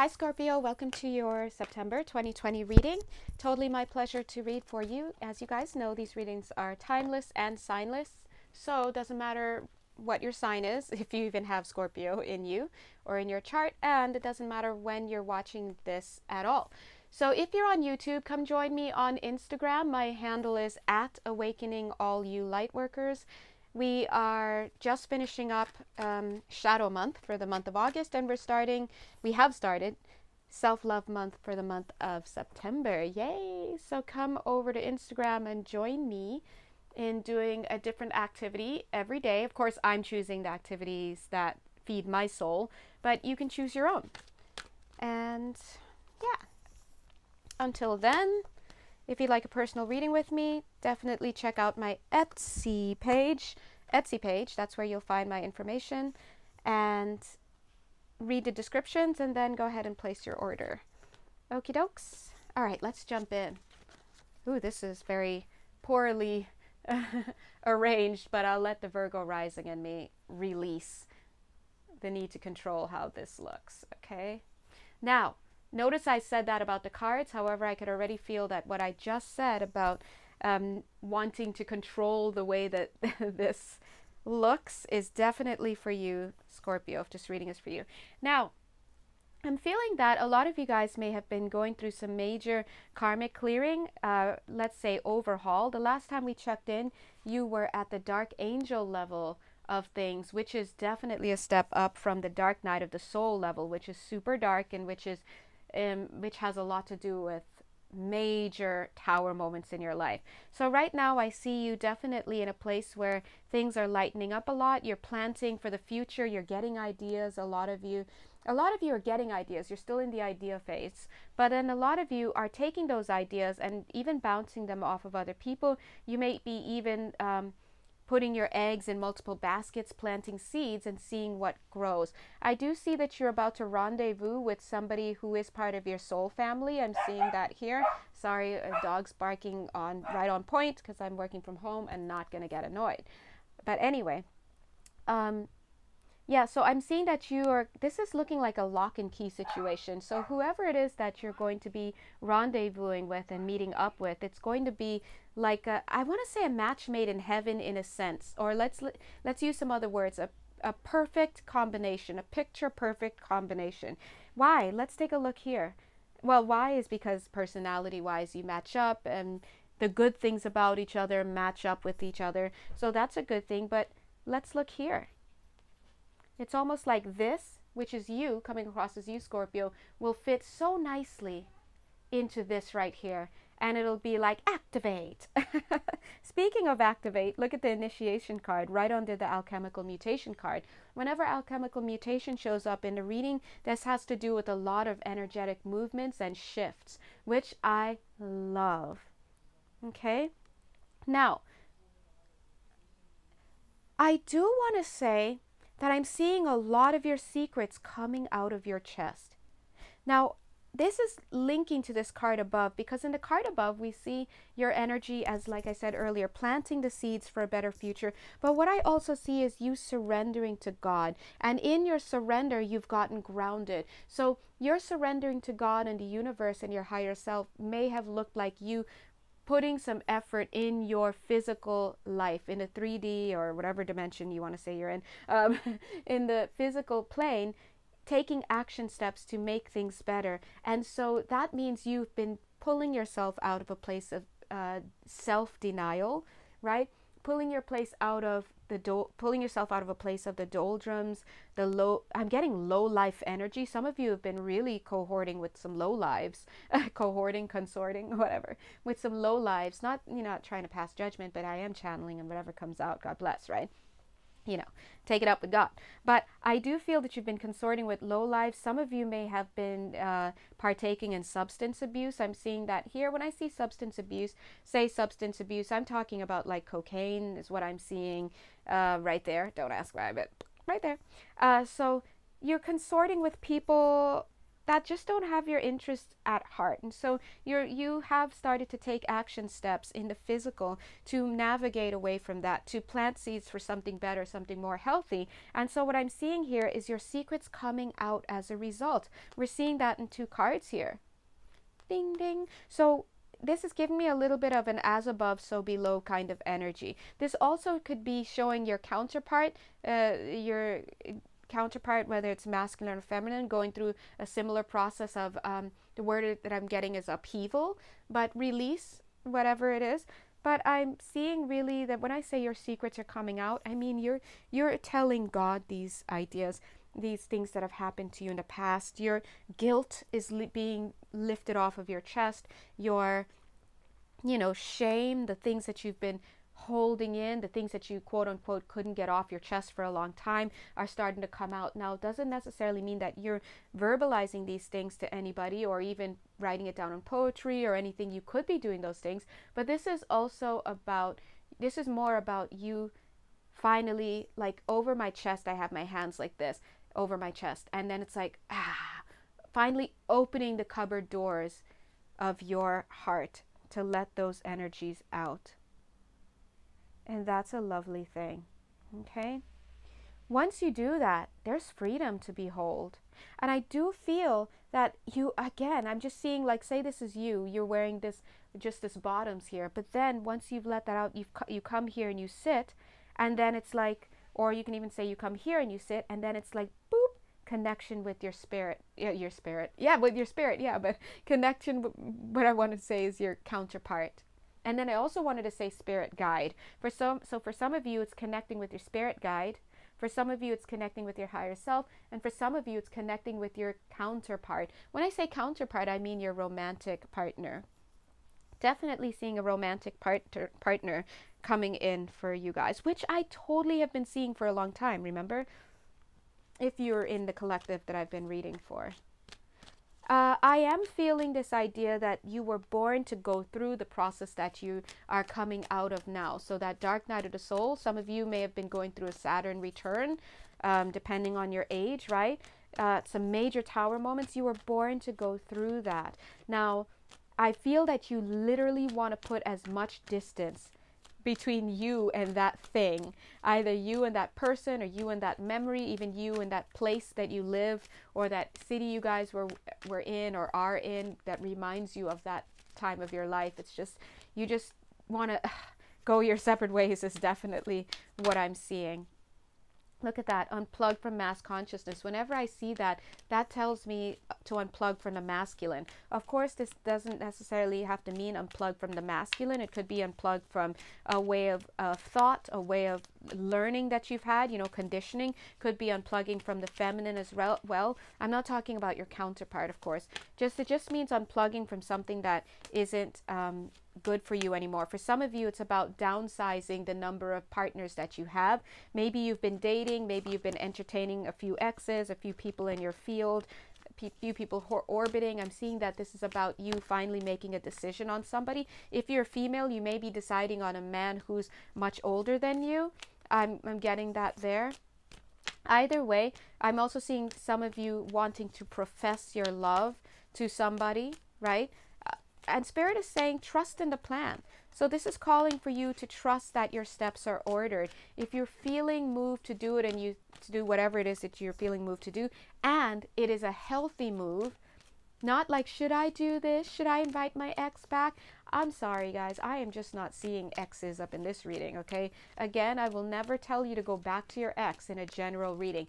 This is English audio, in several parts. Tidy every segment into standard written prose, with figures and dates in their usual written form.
Hi Scorpio, welcome to your September 2020 reading. Totally my pleasure to read for you. As you guys know, these readings are timeless and signless, so it doesn't matter what your sign is, if you even have Scorpio in you or in your chart, and it doesn't matter when you're watching this at all. So if you're on YouTube, come join me on Instagram. My handle is @awakeningallyouglightworkers. We are just finishing up Shadow Month for the month of August, and we have started Self-Love Month for the month of September. Yay! So come over to Instagram and join me in doing a different activity every day. Of course, I'm choosing the activities that feed my soul, but you can choose your own. And yeah, until then, if you'd like a personal reading with me, definitely check out my Etsy page. That's where you'll find my information, and read the descriptions and then go ahead and place your order. Okie dokes. All right, let's jump in. Ooh, this is very poorly arranged, but I'll let the Virgo rising in me release the need to control how this looks, okay? Now, notice I said that about the cards. However, I could already feel that what I just said about wanting to control the way that this looks is definitely for you, Scorpio, if this reading is for you. Now, I'm feeling that a lot of you guys may have been going through some major karmic clearing, let's say overhaul. The last time we checked in, you were at the dark angel level of things, which is definitely a step up from the dark night of the soul level, which is super dark and which has a lot to do with major tower moments in your life. So right now I see you definitely in a place where things are lightening up a lot. You're planting for the future. You're getting ideas. A lot of you are getting ideas. You're still in the idea phase, but then a lot of you are taking those ideas and even bouncing them off of other people. You may be even putting your eggs in multiple baskets, planting seeds and seeing what grows. I do see that you're about to rendezvous with somebody who is part of your soul family. I'm seeing that here. Sorry, a dog's barking right on point because I'm working from home and not going to get annoyed. But anyway, yeah, so I'm seeing that this is looking like a lock and key situation. So whoever it is that you're going to be rendezvousing with and meeting up with, it's going to be like I want to say a match made in heaven in a sense, or let's use some other words, a perfect combination, a picture perfect combination. Why? Let's take a look here. Well, why is because personality wise you match up and the good things about each other match up with each other. So that's a good thing, but let's look here. It's almost like this, which is you, coming across as you, Scorpio, will fit so nicely into this right here. And it'll be like, activate. Speaking of activate, look at the initiation card right under the alchemical mutation card. Whenever alchemical mutation shows up in the reading, this has to do with a lot of energetic movements and shifts, which I love. Okay? Now, I do want to say that I'm seeing a lot of your secrets coming out of your chest. Now, this is linking to this card above, because in the card above, we see your energy as, like I said earlier, planting the seeds for a better future. But what I also see is you surrendering to God. And in your surrender, you've gotten grounded. So your surrendering to God and the universe and your higher self may have looked like you putting some effort in your physical life, in a 3D or whatever dimension you want to say you're in the physical plane, taking action steps to make things better. And so that means you've been pulling yourself out of a place of self-denial, right? Pulling yourself out of a place of the doldrums, I'm getting low life energy. Some of you have been really cohorting with some low lives, consorting, whatever, with some low lives. Not trying to pass judgment, but I am channeling, and whatever comes out, God bless, right? Take it up with God. But I do feel that you've been consorting with low lives. Some of you may have been partaking in substance abuse. I'm seeing that here. When I see substance abuse, I'm talking about like cocaine is what I'm seeing right there. Don't ask why, but right there. So you're consorting with people that just don't have your interests at heart. And so you have started to take action steps in the physical to navigate away from that, to plant seeds for something better, something more healthy. And so what I'm seeing here is your secrets coming out as a result. We're seeing that in 2 cards here. Ding, ding. So this is giving me a little bit of an as above, so below kind of energy. This also could be showing your counterpart, whether it's masculine or feminine, going through a similar process of, the word that I'm getting is upheaval, but release, whatever it is. But I'm seeing really that when I say your secrets are coming out, I mean you're telling God these ideas, these things that have happened to you in the past. Your guilt is being lifted off of your chest. Your, shame, the things that you've been holding in, the things that you quote unquote couldn't get off your chest for a long time are starting to come out now. It doesn't necessarily mean that you're verbalizing these things to anybody or even writing it down in poetry or anything. You could be doing those things, but this is more about you finally, like over my chest, I have my hands like this over my chest, and then it's like, finally opening the cupboard doors of your heart to let those energies out. And that's a lovely thing. Okay, once you do that, there's freedom to behold. And I do feel that you, again, I'm just seeing, like, say this is you're wearing this bottoms here, but then once you've let that out, you come here and you sit, and then it's like, or you can even say you come here and you sit, and then it's like, boop, connection with your spirit. With your spirit. But connection, what I want to say is your counterpart. And then I also wanted to say spirit guide. For some of you, it's connecting with your spirit guide. For some of you, it's connecting with your higher self. And for some of you, it's connecting with your counterpart. When I say counterpart, I mean your romantic partner. Definitely seeing a romantic partner coming in for you guys, which I totally have been seeing for a long time, remember? If you're in the collective that I've been reading for. I am feeling this idea that you were born to go through the process that you are coming out of now. So that dark night of the soul, some of you may have been going through a Saturn return, depending on your age, right? Some major tower moments. You were born to go through that. Now, I feel that you literally want to put as much distance between you and that thing, either you and that person, or you and that memory, even you and that place that you live, or that city you guys were in or are in, that reminds you of that time of your life. It's just, you just want to go your separate ways is definitely what I'm seeing. Look at that, unplug from mass consciousness. Whenever I see that, that tells me to unplug from the masculine. Of course, this doesn't necessarily have to mean unplug from the masculine. It could be unplugged from a way of thought, a way of learning that you've had, conditioning. Could be unplugging from the feminine as well. I'm not talking about your counterpart, of course. It just means unplugging from something that isn't good for you anymore. For some of you, it's about downsizing the number of partners that you have. Maybe you've been dating, maybe you've been entertaining a few exes, a few people in your field, few people orbiting. I'm seeing that this is about you finally making a decision on somebody. If you're a female, you may be deciding on a man who's much older than you. I'm getting that there. Either way, I'm also seeing some of you wanting to profess your love to somebody, right? And Spirit is saying, trust in the plan. So this is calling for you to trust that your steps are ordered. If you're feeling moved to do it, and to do whatever it is that you're feeling moved to do, and it is a healthy move, not like, should I do this? Should I invite my ex back? I'm sorry, guys. I am just not seeing exes up in this reading, okay? Again, I will never tell you to go back to your ex in a general reading.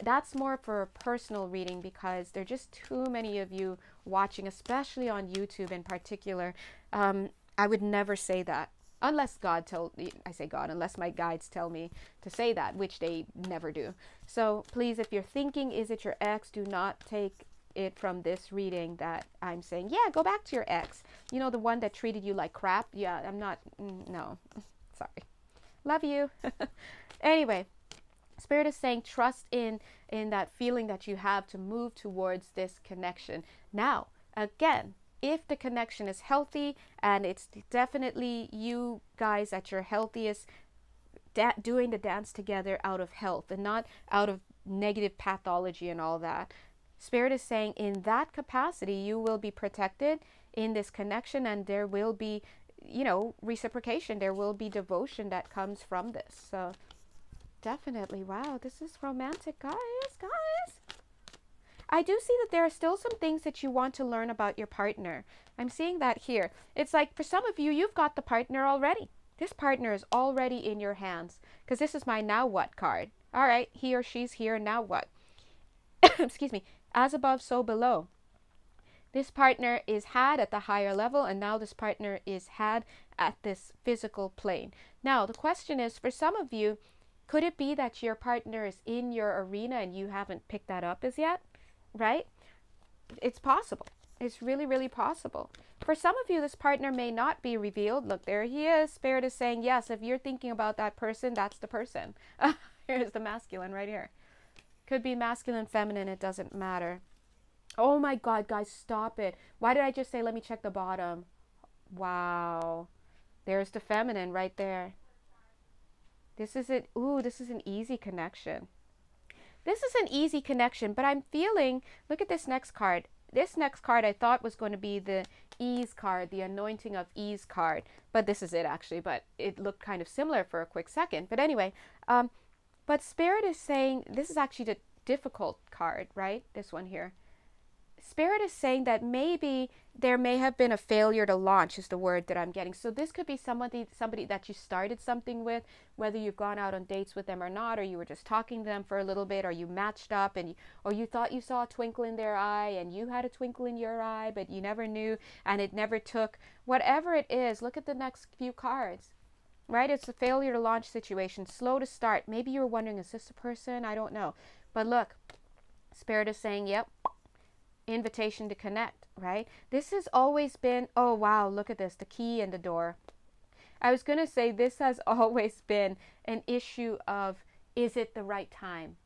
That's more for a personal reading, because there are just too many of you watching, especially on YouTube in particular. I would never say that, unless unless my guides tell me to say that, which they never do. So please, if you're thinking, is it your ex, do not take it from this reading that I'm saying, yeah, go back to your ex. The one that treated you like crap. Yeah, I'm not, no, sorry. Love you. Anyway. Spirit is saying, trust in that feeling that you have to move towards this connection. Now, again, if the connection is healthy, and it's definitely you guys at your healthiest, doing the dance together out of health and not out of negative pathology and all that, Spirit is saying in that capacity, you will be protected in this connection, and there will be, you know, reciprocation. There will be devotion that comes from this. So definitely, wow, this is romantic, guys. I do see that there are still some things that you want to learn about your partner. I'm seeing that here. It's like for some of you, you've got the partner already. This partner is already in your hands, because this is my now what card. All right, he or she's here, now what? Excuse me. As above, so below. This partner is had at the higher level, and now this partner is had at this physical plane. Now, the question is, for some of you, could it be that your partner is in your arena and you haven't picked that up as yet? Right? It's possible. It's really, really possible. For some of you, this partner may not be revealed. Look, there he is. Spirit is saying, yes, if you're thinking about that person, that's the person. Here's the masculine right here. Could be masculine, feminine, it doesn't matter. Oh my God, guys, stop it. Why did I just say, let me check the bottom? Wow. There's the feminine right there. This is it. Ooh, this is an easy connection. This is an easy connection, but I'm feeling, look at this next card. This next card I thought was going to be the ease card, the anointing of ease card. But this is it actually, but it looked kind of similar for a quick second. But anyway, but Spirit is saying, this is actually the difficult card, right? This one here. Spirit is saying that maybe there may have been a failure to launch is the word that I'm getting. So this could be somebody that you started something with, whether you've gone out on dates with them or not, or you were just talking to them for a little bit, or you matched up, and or you thought you saw a twinkle in their eye and you had a twinkle in your eye, but you never knew and it never took. Whatever it is, look at the next few cards. Right? It's a failure to launch situation, slow to start. Maybe you were wondering, is this a person? I don't know. But look, Spirit is saying, yep, invitation to connect, right? This has always been, oh wow, look at this, the key in the door. I was going to say this has always been an issue of, is it the right time?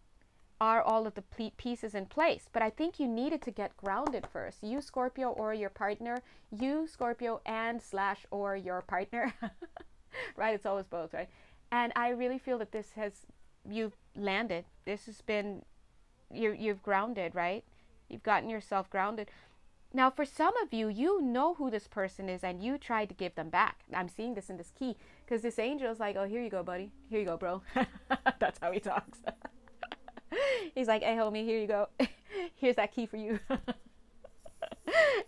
Are all of the pieces in place? But I think you needed to get grounded first. You, Scorpio, or your partner. You, Scorpio, and / or your partner. Right? It's always both, right? And I really feel that this has, you've landed. This has been, you've grounded, right? You've gotten yourself grounded. Now, for some of you, you know who this person is and you tried to give them back. I'm seeing this in this key because this angel is like, oh, here you go, buddy. Here you go, bro. That's how he talks. He's like, hey, homie, here you go. Here's that key for you.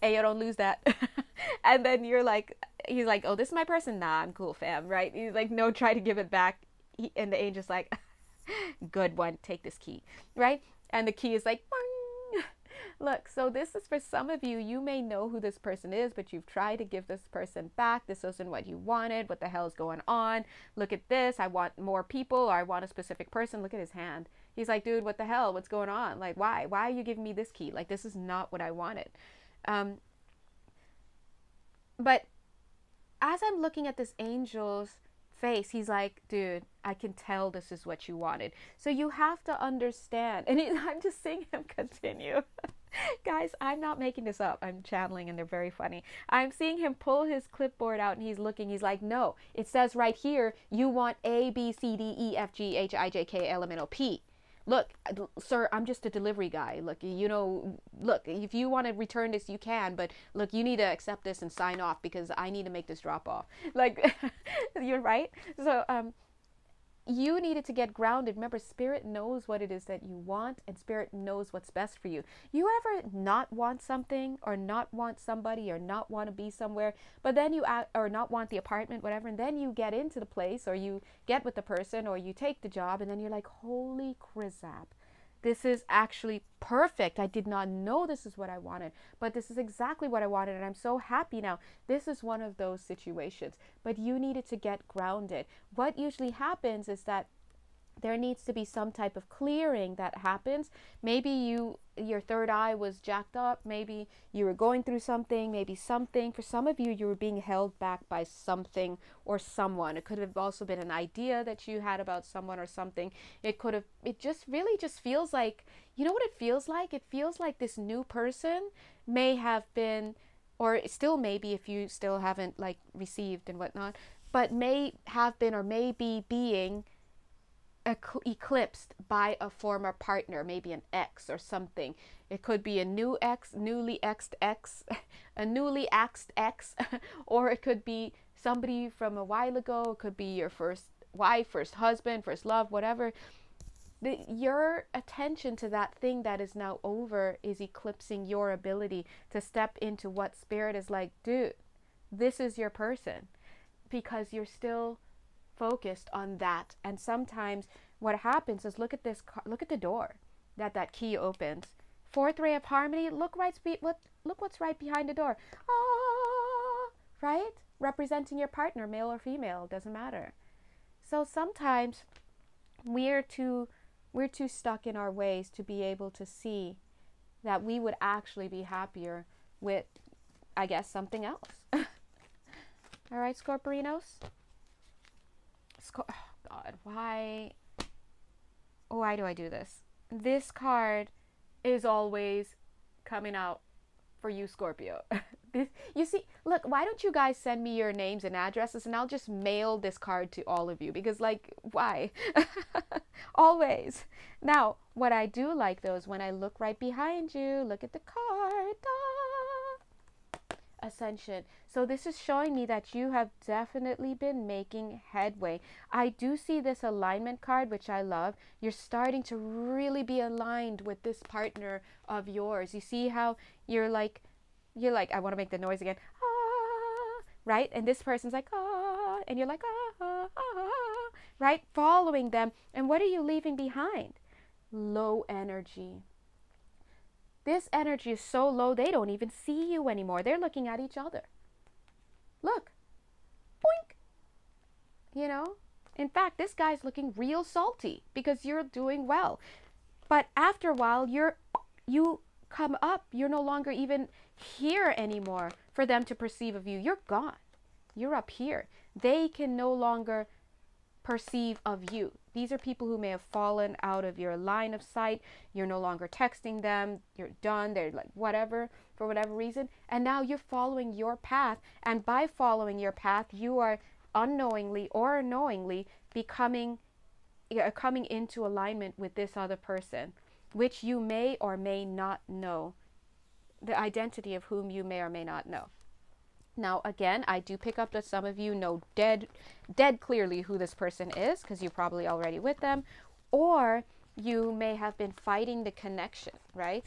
Hey, you don't lose that. And then you're like, he's like, oh, this is my person. Nah, I'm cool, fam, right? He's like, no, try to give it back. And the angel's like, good one, take this key, right? And the key is like, boing. Look, so this is for some of you, you may know who this person is, but you've tried to give this person back. This isn't what you wanted. What the hell is going on? Look at this. I want more people, or I want a specific person. Look at his hand. He's like, dude, what the hell? What's going on? Like, why? Why are you giving me this key? Like, this is not what I wanted. But as I'm looking at this angel's face, he's like, dude, I can tell this is what you wanted. So you have to understand. And I'm just seeing him continue. Guys, I'm not making this up. I'm channeling and they're very funny. I'm seeing him pull his clipboard out and he's looking. He's like, no, it says right here, you want A, B, C, D, E, F, G, H, I, J, K, L, M, N, O, P. Look, sir, I'm just a delivery guy. Look, you know, look, if you want to return this, you can. But look, you need to accept this and sign off because I need to make this drop off. Like, you're right. So, you needed to get grounded. Remember, Spirit knows what it is that you want, and Spirit knows what's best for you. You ever not want something, or not want somebody, or not want to be somewhere, but then you or not want the apartment, whatever, and then you get into the place, or you get with the person, or you take the job, and then you're like, holy crizap, this is actually perfect. I did not know this is what I wanted, but this is exactly what I wanted, and I'm so happy now. This is one of those situations, but you needed to get grounded. What usually happens is that there needs to be some type of clearing that happens. Maybe your third eye was jacked up. Maybe you were going through something. Maybe something. For some of you, you were being held back by something or someone. It could have also been an idea that you had about someone or something. It just really just feels like, you know what it feels like? It feels like this new person may have been, or still maybe if you still haven't like received and whatnot, but may have been or may be being eclipsed by a former partner, maybe an ex or something. It could be a new ex, newly exed ex, a newly axed ex, or it could be somebody from a while ago. It could be your first wife, first husband, first love, whatever. Your attention to that thing that is now over is eclipsing your ability to step into what spirit is like, dude, this is your person, because you're still focused on that. And sometimes what happens is, look at this, look at the door that key opens. Fourth ray of harmony. Look what's right behind the door. Ah, right? Representing your partner, male or female, doesn't matter. So sometimes we're too stuck in our ways to be able to see that we would actually be happier with, I guess, something else. All right, Scorpios. Oh God, why do I do this? This card is always coming out for you, Scorpio. You see, look, why don't you guys send me your names and addresses and I'll just mail this card to all of you, because like, why? Always. Now, what I do like though is when I look right behind you, look at the card. Ascension. So this is showing me that you have definitely been making headway. I do see this alignment card, which I love. You're starting to really be aligned with this partner of yours. You see how you're like, I want to make the noise again. Ah, right? And this person's like, ah, and you're like, ah, ah, ah, right? Following them. And what are you leaving behind? Low energy. This energy is so low, they don't even see you anymore. They're looking at each other. Look. Boink. You know? In fact, this guy's looking real salty because you're doing well. But after a while, you come up. You're no longer even here anymore for them to perceive of you. You're gone. You're up here. They can no longer perceive of you. These are people who may have fallen out of your line of sight. You're no longer texting them. You're done. They're like whatever, for whatever reason. And now you're following your path. And by following your path, you are unknowingly or knowingly coming into alignment with this other person, which you may or may not know, the identity of whom you may or may not know. Now, again, I do pick up that some of you know dead clearly who this person is, because you're probably already with them, or you may have been fighting the connection, right?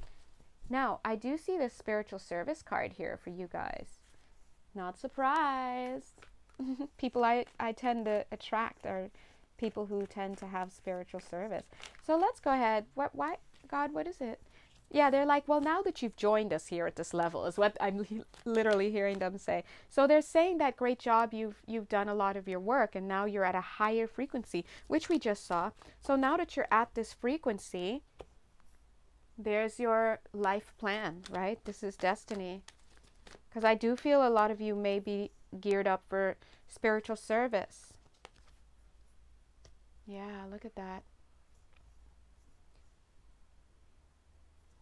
Now, I do see this spiritual service card here for you guys. Not surprised. People I tend to attract are people who tend to have spiritual service. So let's go ahead. Why, God, what is it? Yeah, they're like, well, now that you've joined us here at this level, is what I'm literally hearing them say. So they're saying that great job, you've done a lot of your work, and now you're at a higher frequency, which we just saw. So now that you're at this frequency, there's your life plan, right? This is destiny. Because I do feel a lot of you may be geared up for spiritual service. Yeah, look at that.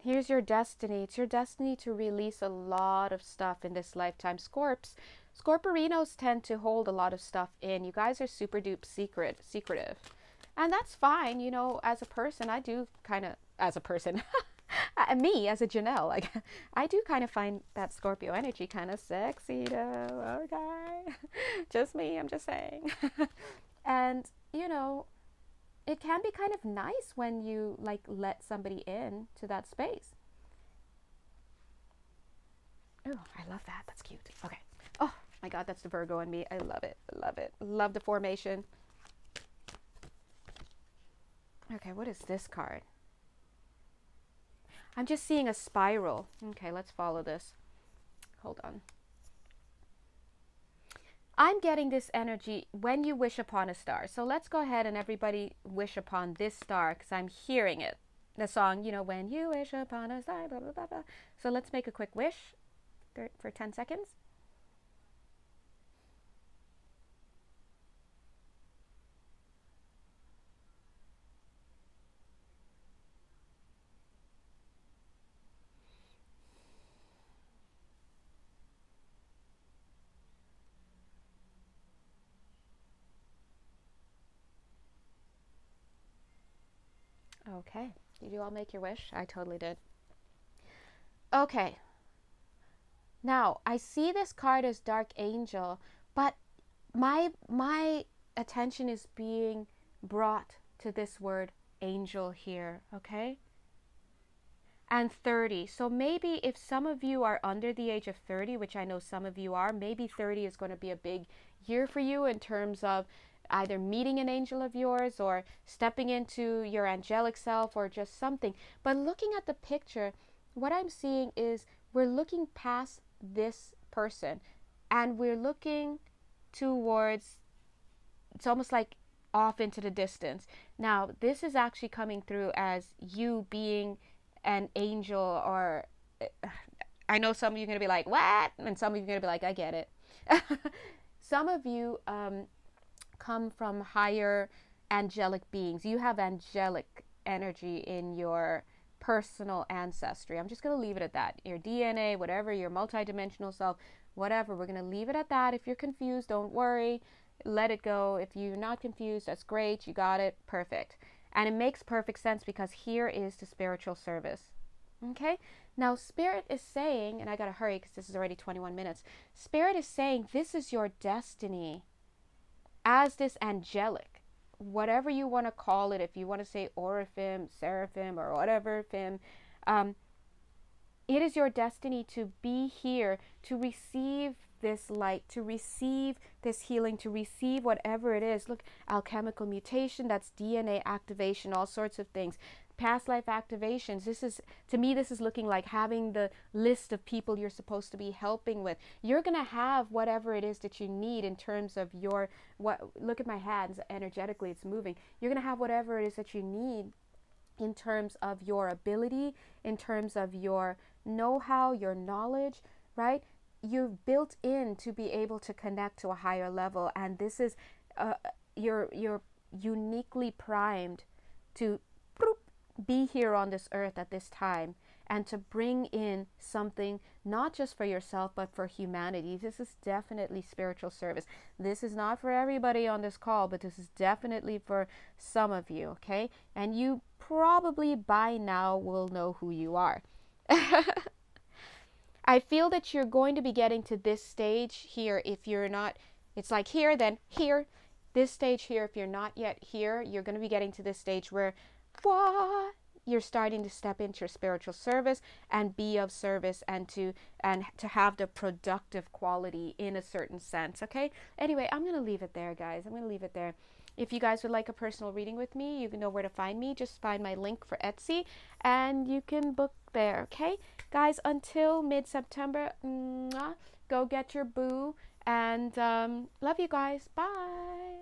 Here's your destiny. It's your destiny to release a lot of stuff in this lifetime. Scorporinos tend to hold a lot of stuff in. You guys are super duper secretive. And that's fine. You know, as a person, I do kind of, as a person, me as a Janelle, like, I do kind of find that Scorpio energy kind of sexy though. Okay. Just me, I'm just saying. And, you know, it can be kind of nice when you like let somebody in to that space. Oh, I love that. That's cute. Okay. Oh my God, that's the Virgo in me. I love it. I love it. Love the formation. Okay, what is this card? I'm just seeing a spiral. Okay, let's follow this. Hold on. I'm getting this energy when you wish upon a star. So let's go ahead and everybody wish upon this star, because I'm hearing it. The song, you know, when you wish upon a star, blah, blah, blah, blah. So let's make a quick wish for 10 seconds. Okay. Did you all make your wish? I totally did. Okay. Now, I see this card as Dark Angel, but my attention is being brought to this word angel here, okay? And 30. So maybe if some of you are under the age of 30, which I know some of you are, maybe 30 is going to be a big year for you in terms of either meeting an angel of yours or stepping into your angelic self or just something. But looking at the picture, what I'm seeing is we're looking past this person and we're looking towards, it's almost like off into the distance. Now, this is actually coming through as you being an angel, or I know some of you are going to be like, what? And some of you are going to be like, I get it. Some of you come from higher angelic beings. You have angelic energy in your personal ancestry. I'm just going to leave it at that. Your DNA, whatever, your multidimensional self, whatever. We're going to leave it at that. If you're confused, don't worry. Let it go. If you're not confused, that's great. You got it. Perfect. And it makes perfect sense because here is the spiritual service. Okay? Now, Spirit is saying, and I got to hurry because this is already 21 minutes. Spirit is saying this is your destiny as this angelic, whatever you want to call it. If you want to say Oraphim, Seraphim, or whatever Phim, it is your destiny to be here, to receive this light, to receive this healing, to receive whatever it is. Look, alchemical mutation, that's DNA activation, all sorts of things. Past life activations. This is, to me, this is looking like having the list of people you're supposed to be helping with. You're going to have whatever it is that you need in terms of your, look at my hands, energetically it's moving. You're going to have whatever it is that you need in terms of your ability, in terms of your know-how, your knowledge, right? You've built in to be able to connect to a higher level, and this is you're uniquely primed to be here on this earth at this time and to bring in something not just for yourself but for humanity. This is definitely spiritual service. This is not for everybody on this call, but this is definitely for some of you, okay? And you probably by now will know who you are. I feel that you're going to be getting to this stage here. If you're not, it's like here, then here. This stage here, if you're not yet here, you're going to be getting to this stage where you're starting to step into your spiritual service and be of service and to have the productive quality in a certain sense, okay? Anyway, I'm going to leave it there, guys. I'm going to leave it there. If you guys would like a personal reading with me, you know where to find me. Just find my link for Etsy and you can book there, okay? Guys, until mid-September, go get your boo and love you guys. Bye.